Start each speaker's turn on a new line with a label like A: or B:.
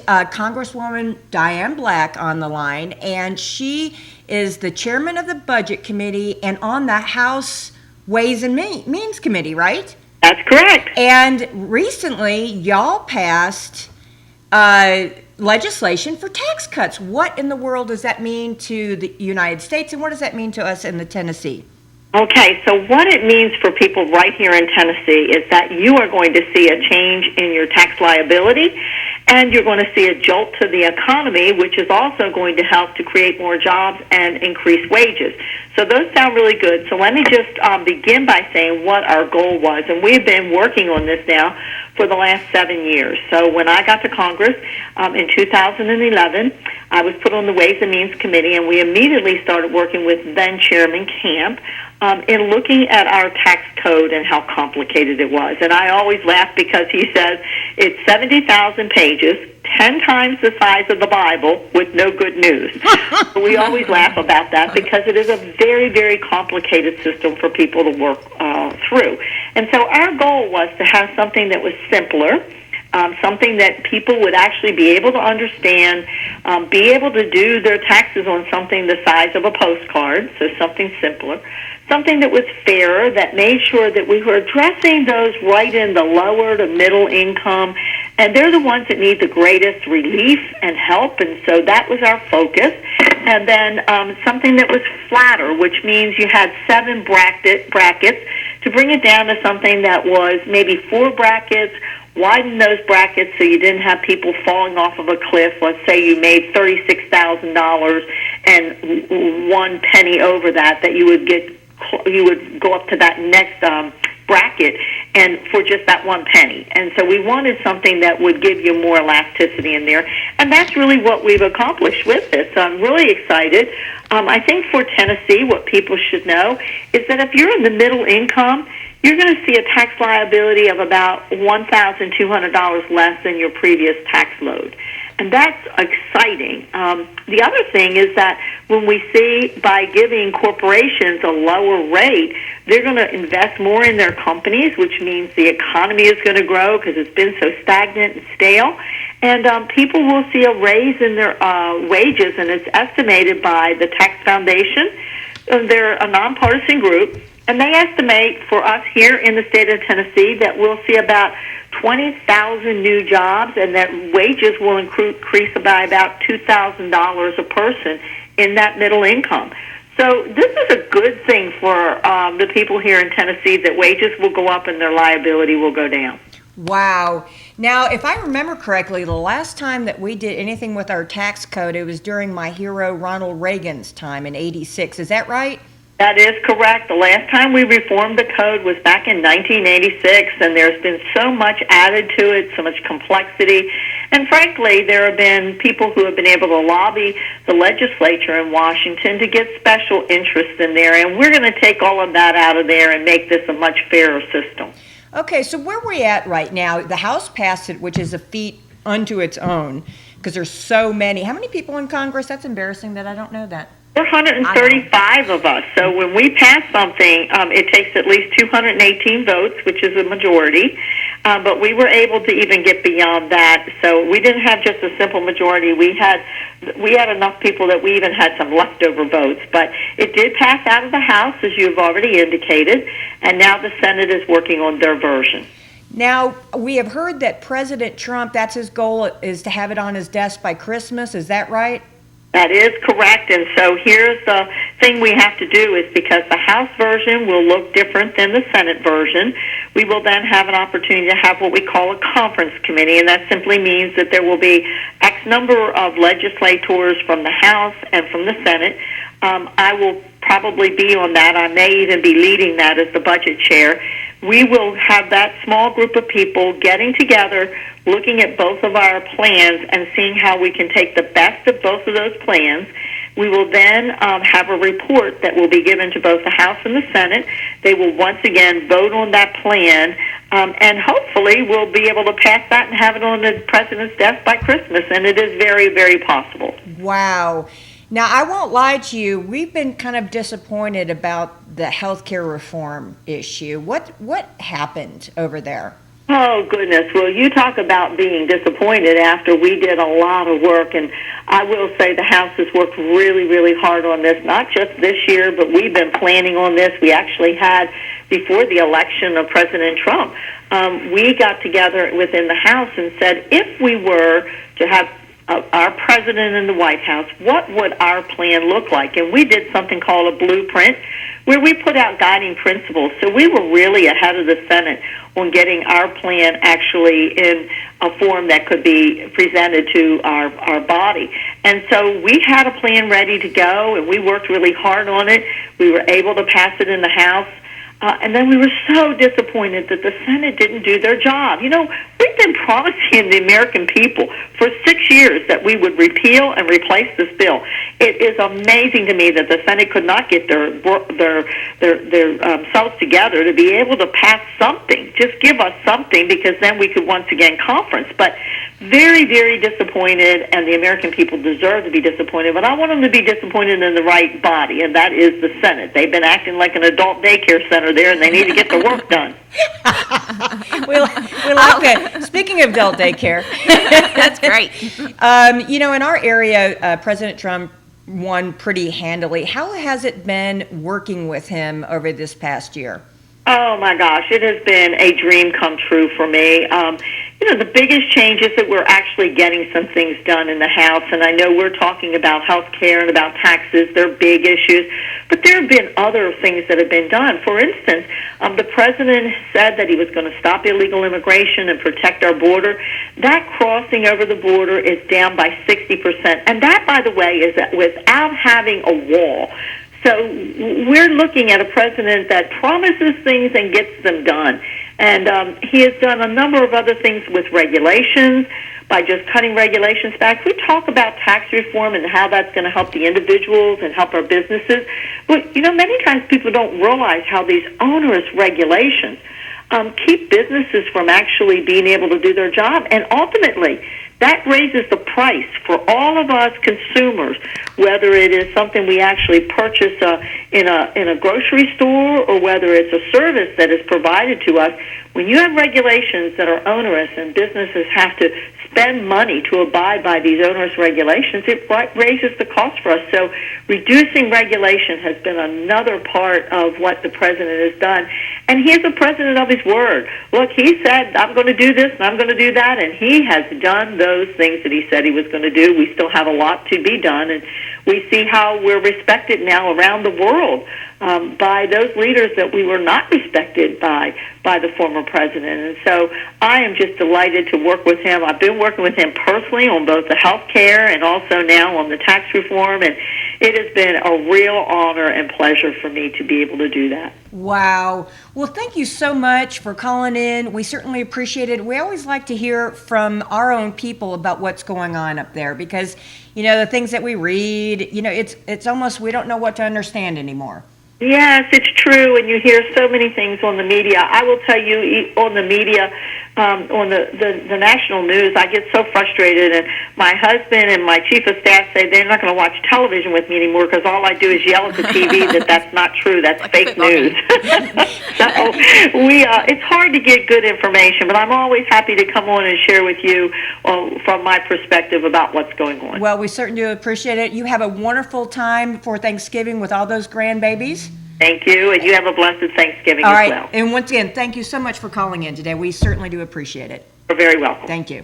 A: got Congresswoman Diane Black on the line, and she is the chairman of the Budget Committee and on the House Ways and Means Committee, right?
B: That's correct.
A: And recently, y'all passed legislation for tax cuts. What in the world does that mean to the United States, and what does that mean to us in the Tennessee?
B: Okay, so what it means for people right here in Tennessee is that you are going to see a change in your tax liability, and you're going to see a jolt to the economy, which is also going to help to create more jobs and increase wages. So those sound really good. So let me just begin by saying what our goal was, and we've been working on this now for the last 7 years. So when I got to Congress in 2011, I was put on the Ways and Means Committee, and we immediately started working with then Chairman Camp in looking at our tax code and how complicated it was. And I always laugh because he says it's 70,000 pages, 10 times the size of the Bible with no good news. We always laugh about that because it is a very, very complicated system for people to work through. And so our goal was to have something that was simpler, something that people would actually be able to understand, be able to do their taxes on something the size of a postcard, so something simpler, something that was fairer, that made sure that we were addressing those right in the lower to middle income, and they're the ones that need the greatest relief and help, and so that was our focus. And then something that was flatter, which means you had 7 brackets to bring it down to something that was maybe 4 brackets, widen those brackets so you didn't have people falling off of a cliff. Let's say you made $36,000 and 1 penny over that you would go up to that next bracket and for just that 1 penny. And so we wanted something that would give you more elasticity in there. And that's really what we've accomplished with this. So I'm really excited. I think for Tennessee, what people should know is that if you're in the middle income, you're going to see a tax liability of about $1,200 less than your previous tax load. And that's exciting. The other thing is that when we see by giving corporations a lower rate, they're going to invest more in their companies, which means the economy is going to grow because it's been so stagnant and stale. And people will see a raise in their wages, and it's estimated by the Tax Foundation. They're a nonpartisan group, and they estimate for us here in the state of Tennessee that we'll see about 20,000 new jobs, and that wages will increase by about $2,000 a person in that middle income. So this is a good thing for the people here in Tennessee, that wages will go up and their liability will go down.
A: Wow. Now, if I remember correctly, the last time that we did anything with our tax code, it was during my hero Ronald Reagan's time in '86. Is that right?
B: That is correct. The last time we reformed the code was back in 1986, and there's been so much added to it, so much complexity. And frankly, there have been people who have been able to lobby the legislature in Washington to get special interest in there, and we're going to take all of that out of there and make this a much fairer system.
A: Okay, so where are we at right now? The House passed it, which is a feat unto its own, because there's so many. How many people in Congress? That's embarrassing that I don't know that.
B: There are 135 of us. So when we pass something, it takes at least 218 votes, which is a majority. But we were able to even get beyond that. So we didn't have just a simple majority. We had enough people that we even had some leftover votes. But it did pass out of the House, as you've already indicated, and now the Senate is working on their version.
A: Now, we have heard that President Trump, that's his goal, is to have it on his desk by Christmas. Is that right?
B: That is correct, and so here's the thing we have to do is, because the House version will look different than the Senate version, we will then have an opportunity to have what we call a conference committee, and that simply means that there will be X number of legislators from the House and from the Senate. I will probably be on that. I may even be leading that as the budget chair. We will have that small group of people getting together, looking at both of our plans and seeing how we can take the best of both of those plans. We will then have a report that will be given to both the House and the Senate. They will once again vote on that plan, and hopefully we'll be able to pass that and have it on the President's desk by Christmas, and it is very, very possible.
A: Wow. Now, I won't lie to you, we've been kind of disappointed about the health care reform issue. What happened over there?
B: Oh, goodness. Well, you talk about being disappointed after we did a lot of work. And I will say the House has worked really, really hard on this, not just this year, but we've been planning on this. We actually had, before the election of President Trump, we got together within the House and said, if we were to have our president in the White House, what would our plan look like? And we did something called a blueprint where we put out guiding principles. So we were really ahead of the Senate on getting our plan actually in a form that could be presented to our body. And so we had a plan ready to go, and we worked really hard on it. We were able to pass it in the House. And then we were so disappointed that the Senate didn't do their job. You know, we've been promising the American people for 6 years that we would repeal and replace this bill. It is amazing to me that the Senate could not get their selves together to be able to pass something. Just give us something, because then we could once again conference. But very, very disappointed, and the American people deserve to be disappointed. But I want them to be disappointed in the right body, and that is the Senate. They've been acting like an adult daycare center there, and they need to get the work done.
A: we like that. Speaking of adult daycare.
C: That's great.
A: You know, in our area, President Trump won pretty handily. How has it been working with him over this past year?
B: Oh, my gosh, it has been a dream come true for me. You know, the biggest change is that we're actually getting some things done in the House, and I know we're talking about health care and about taxes. They're big issues, but there have been other things that have been done. For instance, the president said that he was going to stop illegal immigration and protect our border. That crossing over the border is down by 60%, and that, by the way, is without having a wall. So we're looking at a president that promises things and gets them done. And he has done a number of other things with regulations, by just cutting regulations back. We talk about tax reform and how that's going to help the individuals and help our businesses. But, you know, many times people don't realize how these onerous regulations keep businesses from actually being able to do their job. And ultimately, that raises the price for all of us consumers, whether it is something we actually purchase in a grocery store or whether it's a service that is provided to us. When you have regulations that are onerous and businesses have to spend money to abide by these onerous regulations, it raises the cost for us. So reducing regulation has been another part of what the president has done. And he is a president of his word. Look, he said, I'm going to do this and I'm going to do that, and he has done those things that he said he was going to do. We still have a lot to be done, and we see how we're respected now around the world by those leaders that we were not respected by the former president. And so I am just delighted to work with him. I've been working with him personally on both the health care and also now on the tax reform, and it has been a real honor and pleasure for me to be able to do that.
A: Wow. Well, thank you so much for calling in. We certainly appreciate it. We always like to hear from our own people about what's going on up there because, you know, the things that we read, you know, it's almost we don't know what to understand anymore.
B: Yes, it's true, and you hear so many things on the media. I will tell you, on the media, on the national news, I get so frustrated, and my husband and my chief of staff say they're not going to watch television with me anymore because all I do is yell at the TV that's not true, that's like fake news. So it's hard to get good information, but I'm always happy to come on and share with you from my perspective about what's going on.
A: Well, we certainly do appreciate it. You have a wonderful time for Thanksgiving with all those grandbabies.
B: Thank you, and you have a blessed Thanksgiving
A: as
B: well.
A: And once again, thank you so much for calling in today. We certainly do appreciate it.
B: You're very welcome.
A: Thank you.